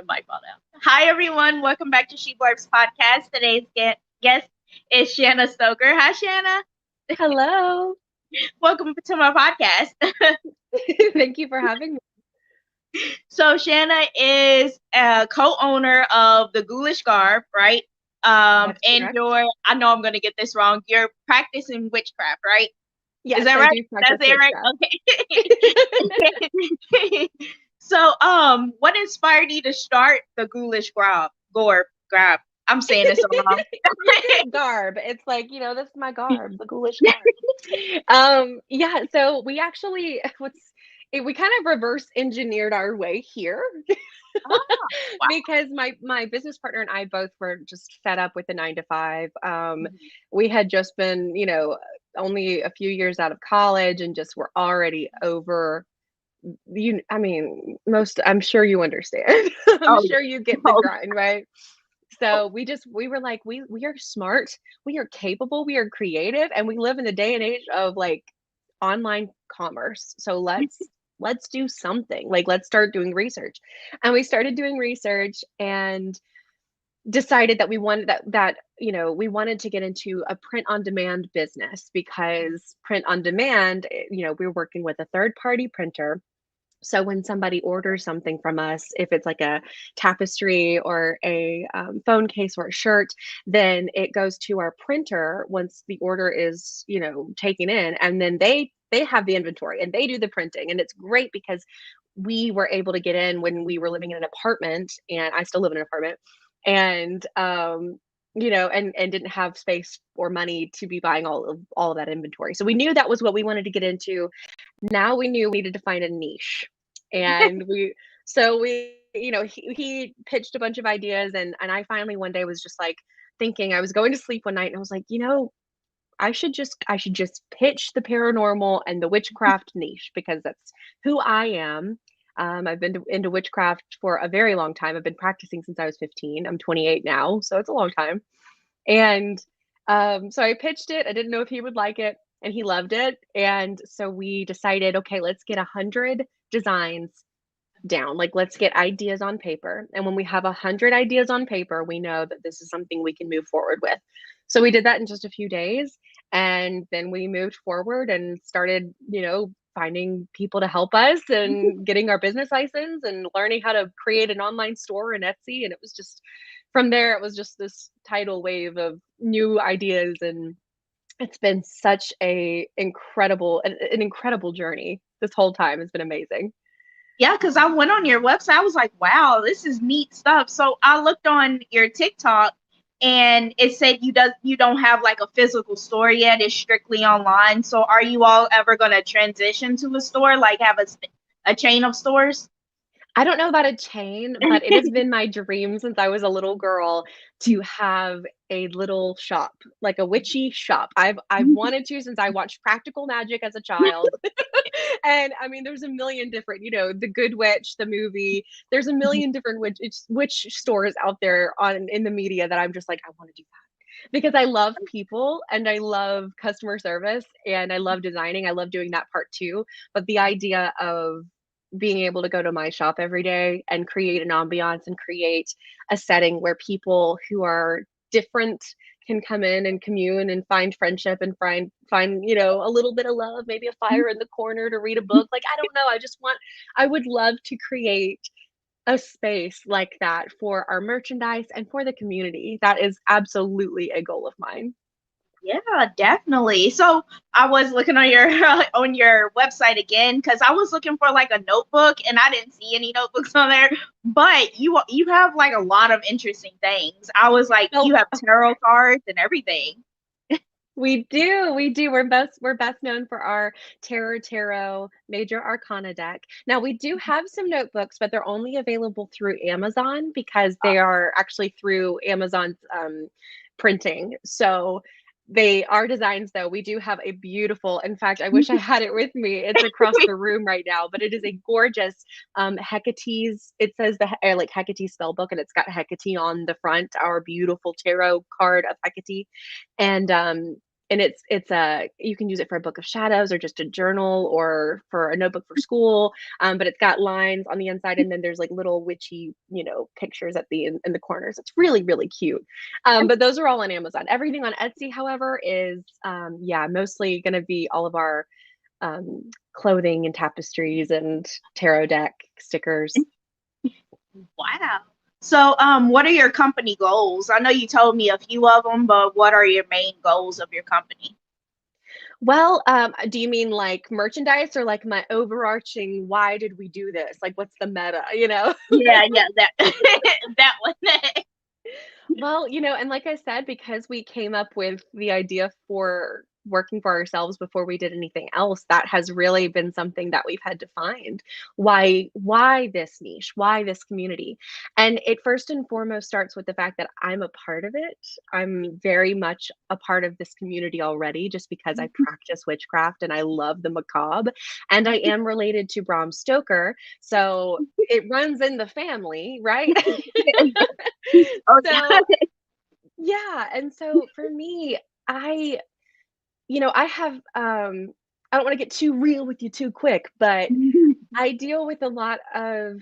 the mic fall down. Hi, everyone. Welcome back to She Barb's podcast. Today's guest is Shanna Stoker. Hi, Shanna. Hello. Welcome to my podcast. Thank you for having me. So, Shanna is a co-owner of the Ghoulish Garb, right? That's And correct. I know I'm going to get this wrong. You're practicing witchcraft, right? Is Yes, that I right? do That's practice it, right? witchcraft. Okay. So, what inspired you to start the Ghoulish Grab? I'm saying it so wrong. You're good. Garb. It's like, this is my garb, the ghoulish garb. Yeah, so we actually we kind of reverse engineered our way here Oh, wow. because my business partner and I both were just fed up with the 9 to 5. We had just been, only a few years out of college and just were already over I'm sure you understand. I'm Oh, sure you get the yeah. grind, right? So we were like, we are smart, we are capable, we are creative, and we live in the day and age of like online commerce. So let's do something. Like let's start doing research. And we started doing research and decided that we wanted we wanted to get into a print on demand business because print on demand, we were working with a third party printer. So when somebody orders something from us, if it's like a tapestry or a phone case or a shirt, then it goes to our printer once the order is, taken in, and then they have the inventory and they do the printing. And it's great because we were able to get in when we were living in an apartment, and I still live in an apartment, and and didn't have space or money to be buying all of that inventory. So we knew that was what we wanted to get into. Now we knew we needed to find a niche. And he pitched a bunch of ideas, and I finally one day was just like thinking, I was going to sleep one night and I was like, I should just pitch the paranormal and the witchcraft niche because that's who I am. I've been into witchcraft for a very long time. I've been practicing since I was 15. I'm 28 now, so it's a long time. And so I pitched it. I didn't know if he would like it, and he loved it. And so we decided, okay, let's get 100 designs down. Like, let's get ideas on paper. And when we have 100 ideas on paper, we know that this is something we can move forward with. So we did that in just a few days. And then we moved forward and started, finding people to help us and getting our business license and learning how to create an online store in Etsy. And it was just from there, it was just this tidal wave of new ideas. And it's been such an incredible journey. This whole time has been amazing. Yeah, because I went on your website. I was like, wow, this is neat stuff. So I looked on your TikTok and it said you don't have like a physical store yet. It's strictly online. So are you all ever going to transition to a store, like have a chain of stores? I don't know about a chain, but it has been my dream since I was a little girl to have a little shop, like a witchy shop. I've wanted to since I watched Practical Magic as a child. And I mean, there's a million different, The Good Witch, the movie. There's a million different witch stores out there on in the media that I'm just like, I want to do that because I love people and I love customer service and I love designing. I love doing that part too. But the idea of being able to go to my shop every day and create an ambiance and create a setting where people who are different can come in and commune and find friendship and find a little bit of love, maybe a fire in the corner to read a book. Like, I don't know, I would love to create a space like that for our merchandise and for the community. That is absolutely a goal of mine. Yeah, definitely. So I was looking on your on your website again because I was looking for like a notebook and I didn't see any notebooks on there. But you have like a lot of interesting things. I was like, Well, you have tarot cards and everything. we do. We're best known for our tarot major arcana deck. Now we do have some notebooks, but they're only available through Amazon because they are actually through Amazon's printing. So they are designs though. We do have a beautiful, in fact, I wish I had it with me. It's across the room right now, but it is a gorgeous Hecate's. It says like Hecate spell book, and it's got Hecate on the front, our beautiful tarot card of Hecate. And and it's a you can use it for a book of shadows or just a journal or for a notebook for school. But it's got lines on the inside, and then there's like little witchy, pictures at the in the corners. It's really really cute. But those are all on Amazon. Everything on Etsy, however, is yeah, mostly going to be all of our clothing and tapestries and tarot deck stickers. Wow. So, what are your company goals? I know you told me a few of them, but what are your main goals of your company? Well, do you mean like merchandise or like my overarching why did we do this? Like what's the meta, you know? Yeah, yeah, that that one. Well, and like I said, because we came up with the idea for working for ourselves before we did anything else, that has really been something that we've had to find. Why this niche? Why this community? And it first and foremost starts with the fact that I'm a part of it. I'm very much a part of this community already just because I practice witchcraft and I love the macabre, and I am related to Bram Stoker, so it runs in the family, right? So Okay. yeah, and so for me, I have I don't want to get too real with you too quick, but I deal with a lot of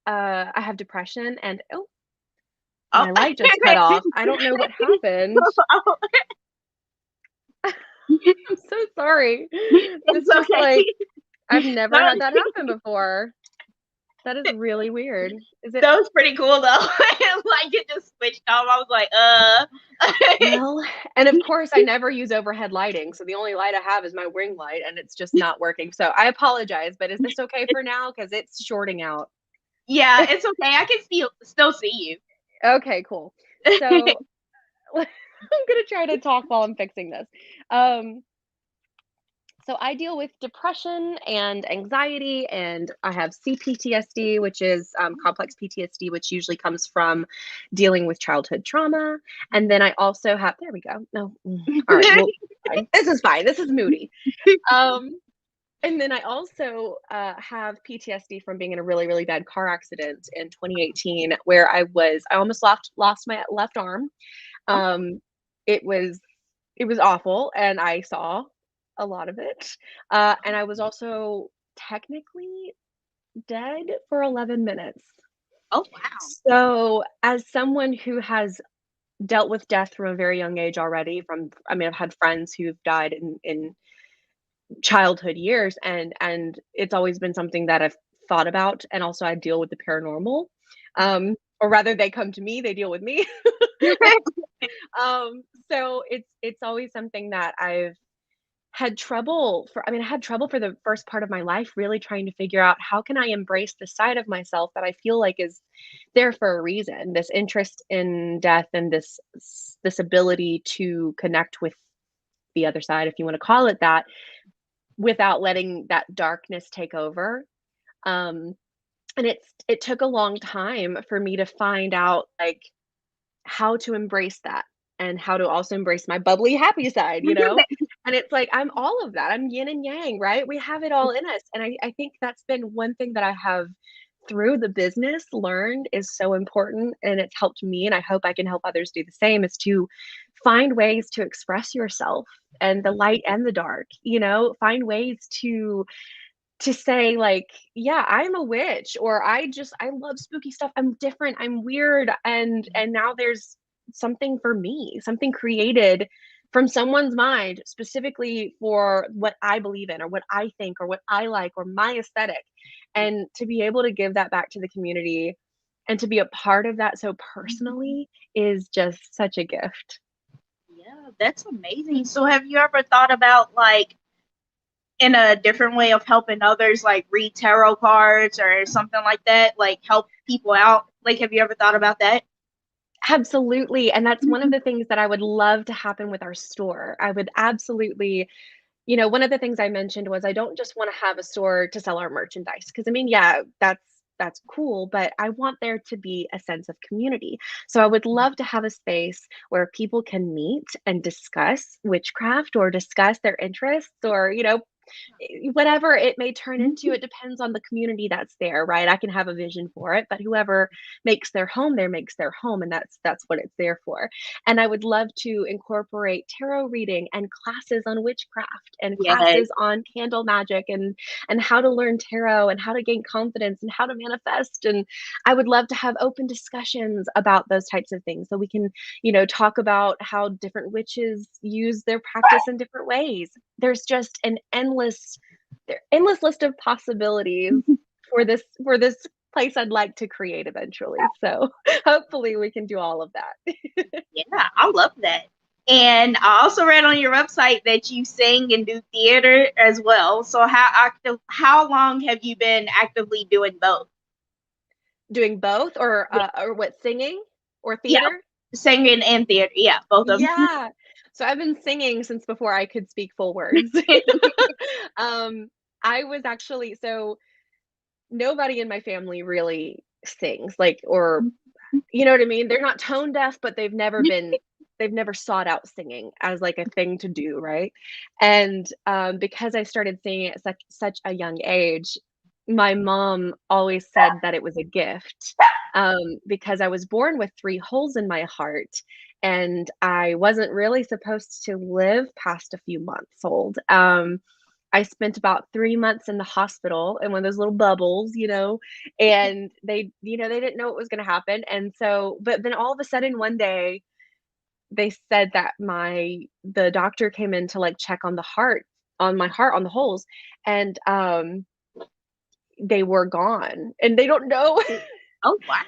I have depression, and oh, Oh, my light just cut off. I don't know what happened. I'm so sorry. it's It's just okay. like I've never That, had that happen before. That is really weird. Is it that was pretty cool though. Like it just switched off. I was like, well, and of course I never use overhead lighting, so the only light I have is my ring light and it's just not working. So I apologize, but is this okay for now? Because it's shorting out. Yeah, it's okay. I can still see you. Okay, cool. So I'm gonna try to talk while I'm fixing this. Um, so I deal with depression and anxiety, and I have CPTSD, which is complex PTSD, which usually comes from dealing with childhood trauma. And then I also have, there we go. No, all right, well, fine. This is fine. This is moody. Um, and then I also have PTSD from being in a really, really bad car accident in 2018, where I almost lost my left arm. Um, it was it was awful, and I saw a lot of it. And I was also technically dead for 11 minutes. Oh wow. So, as someone who has dealt with death from a very young age already, I mean, I've had friends who've died in childhood years, and it's always been something that I've thought about, and also I deal with the paranormal. Or rather, they come to me, they deal with me. So it's always something that I've had trouble for. I mean, I had trouble for the first part of my life really trying to figure out how can I embrace the side of myself that I feel like is there for a reason, this interest in death and this ability to connect with the other side, if you want to call it that, without letting that darkness take over. Um, and it took a long time for me to find out like how to embrace that and how to also embrace my bubbly happy side, you know? And it's like I'm all of that. I'm yin and yang, right? We have it all in us. And I think that's been one thing that I have through the business learned is so important, and it's helped me, and I hope I can help others do the same, is to find ways to express yourself and the light and the dark, find ways to say like, yeah, I'm a witch, or I love spooky stuff. I'm different. I'm weird. And now there's something for me, something created from someone's mind specifically for what I believe in or what I think or what I like or my aesthetic. And to be able to give that back to the community and to be a part of that so personally is just such a gift. Yeah, that's amazing. So have you ever thought about like in a different way of helping others, like read tarot cards or something like that, like help people out? Like, have you ever thought about that? Absolutely, and that's one of the things that I would love to happen with our store. I would absolutely, one of the things I mentioned was I don't just wanna have a store to sell our merchandise. Because I mean, yeah, that's cool, but I want there to be a sense of community. So I would love to have a space where people can meet and discuss witchcraft or discuss their interests or, whatever it may turn into, it depends on the community that's there, right? I can have a vision for it, but whoever makes their home there makes their home, and that's what it's there for. And I would love to incorporate tarot reading and classes on witchcraft and Yes. classes on candle magic and how to learn tarot and how to gain confidence and how to manifest. And I would love to have open discussions about those types of things so we can, talk about how different witches use their practice in different ways. There's just an endless list of possibilities for this place I'd like to create eventually. So hopefully we can do all of that. Yeah, I love that. And I also read on your website that you sing and do theater as well. So how long have you been actively doing both? Doing both, or Yeah, what, singing or yeah, theater? singing and theater. Yeah, both of them. Yeah. So I've been singing since before I could speak full words. um, I was actually, so nobody in my family really sings, like, or you know what I mean? They're not tone deaf, but they've never sought out singing as like a thing to do, right? And because I started singing at such a young age, my mom always said that it was a gift, because I was born with three holes in my heart, and I wasn't really supposed to live past a few months old. I spent about 3 months in the hospital in one of those little bubbles, and they didn't know what was going to happen. And so, but then all of a sudden one day they said that the doctor came in to like check on my heart, on the holes, and they were gone, and they don't know. Oh wow.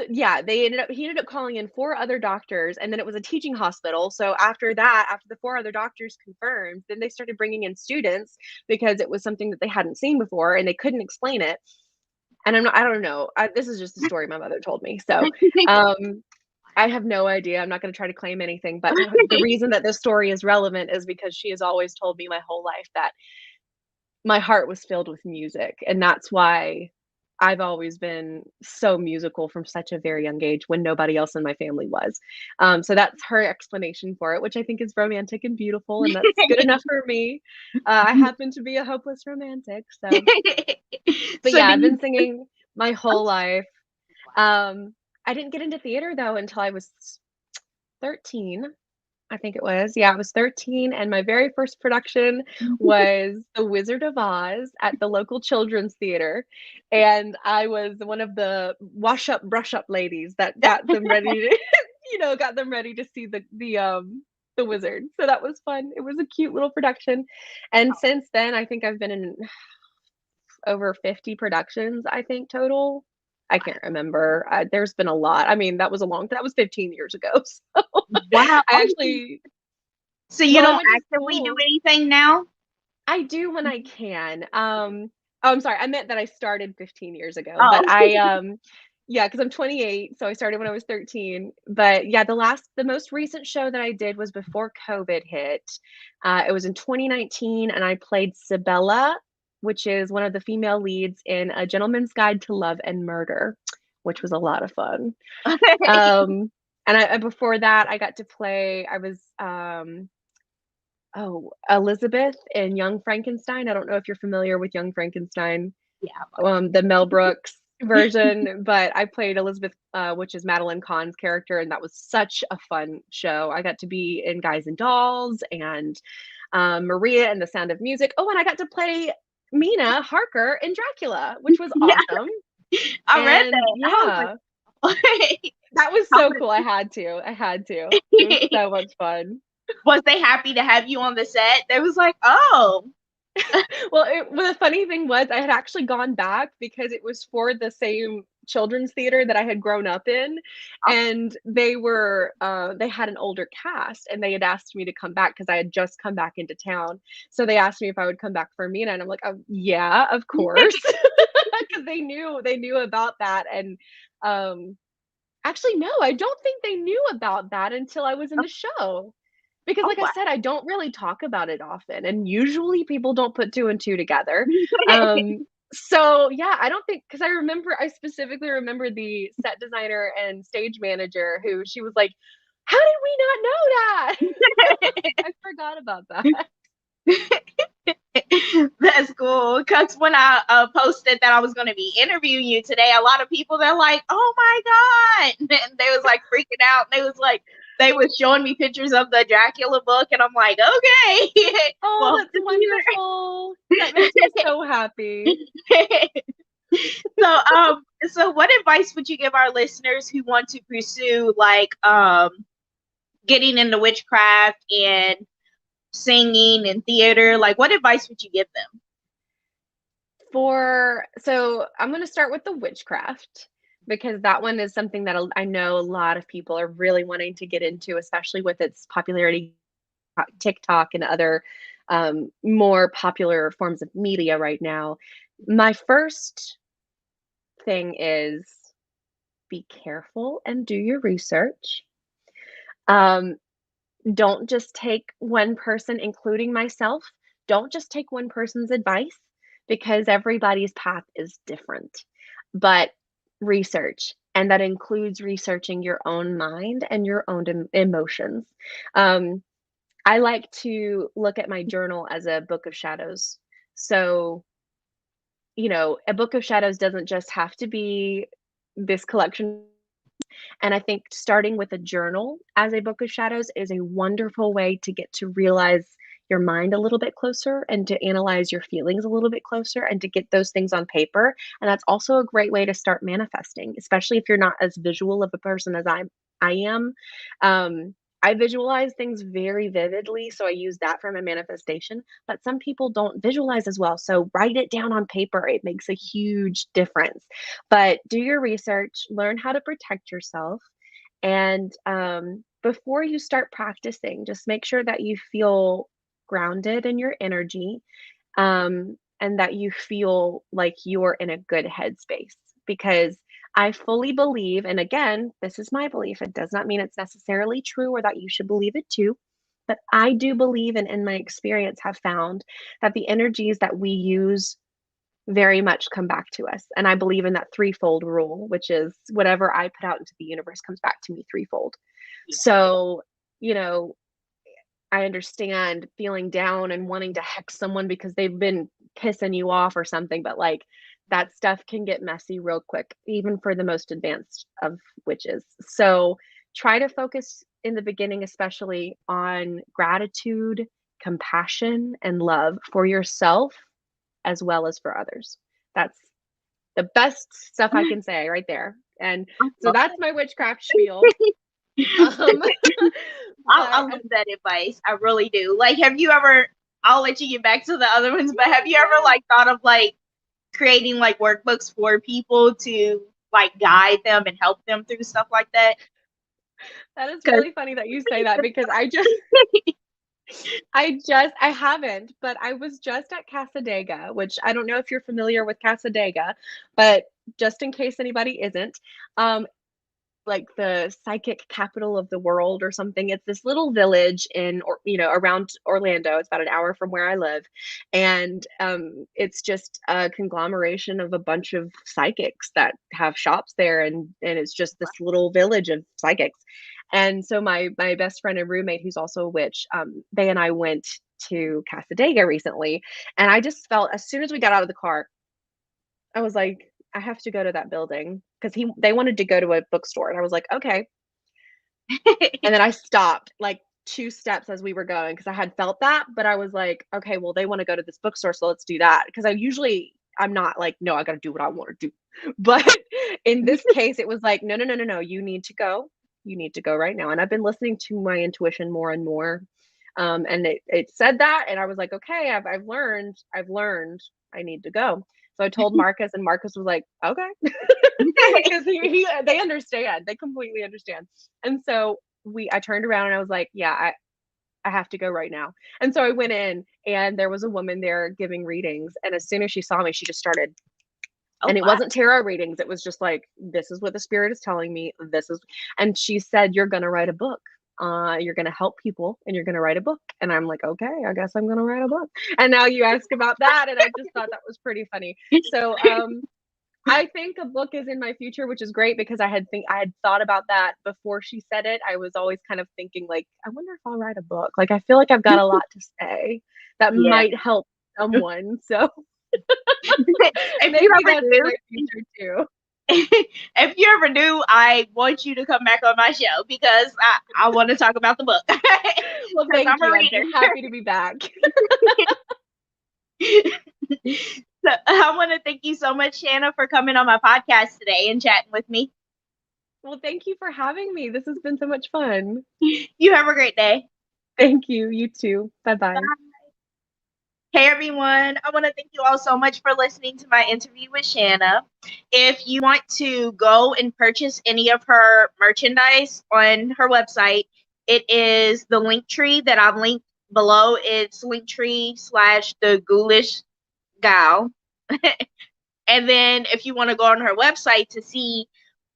Yeah, he ended up calling in 4 other doctors, and then it was a teaching hospital. So after the 4 other doctors confirmed, then they started bringing in students because it was something that they hadn't seen before and they couldn't explain it. And I don't know. This is just the story my mother told me. So, I have no idea. I'm not going to try to claim anything, but the reason that this story is relevant is because she has always told me my whole life that my heart was filled with music, and that's why I've always been so musical from such a very young age when nobody else in my family was. So that's her explanation for it, which I think is romantic and beautiful, and that's good enough for me. I happen to be a hopeless romantic, so. But So yeah, do I've you? been singing my whole life. I didn't get into theater though until I was 13. I think it was. Yeah, I was 13, and my very first production was The Wizard of Oz at the local children's theater, and I was one of the wash up, brush up ladies that got them ready to, got them ready to see the wizard. So that was fun. It was a cute little production, and since then, I think I've been in over 50 productions, I think, total. I can't remember. There's been a lot. I mean, that was 15 years ago. So Wow. I actually, So you well, I don't went to actively do school. anything now? I do when I can. Oh, I'm sorry. I meant that I started 15 years ago, but Oh. yeah, because I'm 28, so I started when I was 13. But yeah, the most recent show that I did was before COVID hit. It was in 2019, and I played Sibella, which is one of the female leads in A Gentleman's Guide to Love and Murder, which was a lot of fun. And before that, I got to play. I was Elizabeth in Young Frankenstein. I don't know if you're familiar with Young Frankenstein, Yeah. the Mel Brooks version, but I played Elizabeth, which is Madeline Kahn's character, and that was such a fun show. I got to be in Guys and Dolls and Maria and The Sound of Music. Oh, and I got to play Mina Harker in Dracula, which was Yeah, awesome. I read And that. I yeah, was like, that was how so cool. I had to. It was so much fun. was they happy to have you on the set? They was like, oh. Well, the funny thing was I had actually gone back because it was for the same children's theater that I had grown up in, and they had an older cast, and they had asked me to come back because I had just come back into town. So they asked me if I would come back for Mina, and I'm like, oh, yeah, of course, because they knew about that. And actually, no, I don't think they knew about that until I was in the show. Because Oh like I wow. said, I don't really talk about it often, and usually people don't put 2 and 2 together. So yeah, I don't think, because I specifically remember the set designer and stage manager who she was like, "How did we not know that?" I forgot about that. That's cool. Because when I posted that I was going to be interviewing you today, a lot of people they're like, "Oh my god!" And they was like freaking out. They was like, they was showing me pictures of the Dracula book, and I'm like, "Okay, Oh, well, that's wonderful. That makes me so happy. so what advice would you give our listeners who want to pursue like getting into witchcraft and singing and theater? Like, what advice would you give them? So I'm going to start with the witchcraft because that one is something that I know a lot of people are really wanting to get into, especially with its popularity, TikTok and other more popular forms of media right now. My first thing is be careful and do your research. Um, don't just take one person, including myself, don't just take one person's advice because everybody's path is different. But research, and that includes researching your own mind and your own emotions. Um, I like to look at my journal as a book of shadows. So, a book of shadows doesn't just have to be this collection. And I think starting with a journal as a book of shadows is a wonderful way to get to realize your mind a little bit closer and to analyze your feelings a little bit closer and to get those things on paper. And that's also a great way to start manifesting, especially if you're not as visual of a person as I am. I visualize things very vividly, so I use that for my manifestation. But some people don't visualize as well, so write it down on paper. It makes a huge difference. But do your research, learn how to protect yourself, and before you start practicing, just make sure that you feel grounded in your energy, and that you feel like you're in a good headspace. Because I fully believe, and again, this is my belief, it does not mean it's necessarily true or that you should believe it too. But I do believe, and in my experience, have found that the energies that we use very much come back to us. And I believe in that threefold rule, which is whatever I put out into the universe comes back to me threefold. So, you know, I understand feeling down and wanting to hex someone because they've been pissing you off or something, but like that stuff can get messy real quick, even for the most advanced of witches. So try to focus in the beginning, especially on gratitude, compassion, and love for yourself as well as for others. That's the best stuff I can say right there. And so that's my witchcraft spiel. Um, I love that advice. I really do. Like, have you ever? I'll let you get back to the other ones, but have you ever like thought of like creating like workbooks for people to like guide them and help them through stuff like that? That is really funny that you say that because I haven't, but I was just at Casadega, which I don't know if you're familiar with Casadega, but just in case anybody isn't, like the psychic capital of the world or something. It's this little village around Orlando. It's about an hour from where I live. And it's just a conglomeration of a bunch of psychics that have shops there. And it's just this little village of psychics. And so my best friend and roommate, who's also a witch, they and I went to Casadega recently. And I just felt as soon as we got out of the car, I was like, I have to go to that building because they wanted to go to a bookstore. And I was like, okay. And then I stopped like 2 steps as we were going because I had felt that, but I was like, okay, well, they want to go to this bookstore, so let's do that. Because I'm not like, no, I got to do what I want to do. But in this case, it was like, no, no, no, no, no, you need to go. You need to go right now. And I've been listening to my intuition more and more. And it said that, and I was like, okay, I've learned I need to go. So I told Marcus, and Marcus was like, okay, because they understand, they completely understand. And so I turned around and I was like, yeah, I have to go right now. And so I went in, and there was a woman there giving readings, and as soon as she saw me, she just started. And it wasn't tarot readings. It was just like, this is what the spirit is telling me. And she said, you're going to write a book. You're going to help people and you're going to write a book. And I'm like, okay, I guess I'm going to write a book. And now you ask about that. And I just thought that was pretty funny. So, I think a book is in my future, which is great because I had thought about that before she said it. I was always kind of thinking like, I wonder if I'll write a book. Like I feel like I've got a lot to say that Yeah. might help someone. So If maybe you ever that's in do, my future too. if you ever do, I want you to come back on my show because I want to talk about the book. Well, Because thank I'm a you. I'd reader. be happy to be back. So I want to thank you so much, Shanna, for coming on my podcast today and chatting with me. Well, thank you for having me. This has been so much fun. You have a great day. Thank you. You too. Bye-bye. Hey everyone, I want to thank you all so much for listening to my interview with Shanna. If you want to go and purchase any of her merchandise on her website, it is the link tree that I've linked below. It's linktree/the Ghoulish Garb. And then if you want to go on her website to see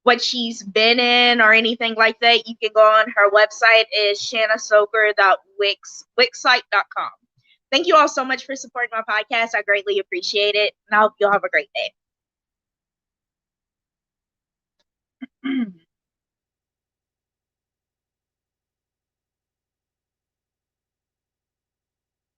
what she's been in or anything like that, you can go on her website is shannasoker.wixsite.com. Thank you all so much for supporting my podcast. I greatly appreciate it. And I hope you'll have a great day.